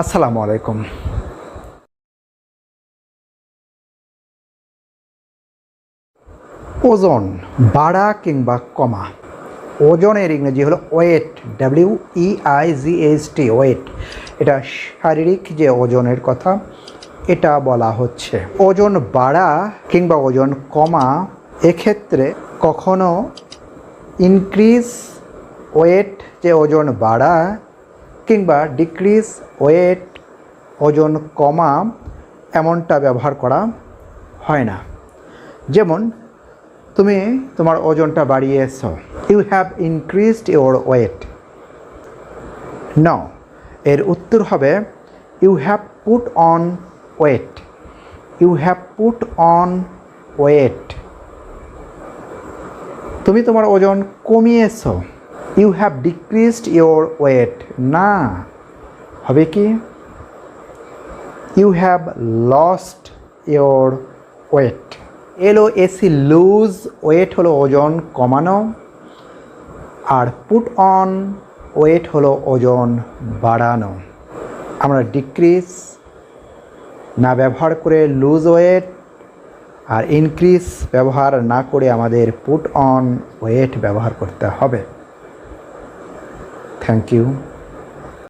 আসসালামু আলাইকুম। ওজন বাড়া কিংবা কমা। ওজনের ইংরেজি হলো ওয়েট, WEIGHT, ওয়েট। এটা শারীরিক যে ওজনের কথা এটা বলা হচ্ছে। ওজন বাড়া কিংবা ওজন কমা এক্ষেত্রে কখনো ইনক্রিজ ওয়েট যে ওজন বাড়া কিংবা ডিক্রিজ ওয়েট ওজন কমা এমনটা ব্যবহার করা হয় না। যেমন তুমি তোমার ওজনটা বাড়িয়েছ, you have increased your weight. No, এর উত্তর হবে you have put on weight. You have put on weight. তুমি তোমার ওজন কমিয়েছ, you have decreased your weight. না, হবে কি you have lost your weight. LOST, lose weight হলো ওজন কমানো, আর পুট অন ওয়েট হলো ওজন বাড়ানো। আমরা ডিক্রিজ না ব্যবহার করে লুজ ওয়েট, আর ইনক্রিজ ব্যবহার না করে আমাদের পুট অন ওয়েট ব্যবহার করতে হবে। Thank you.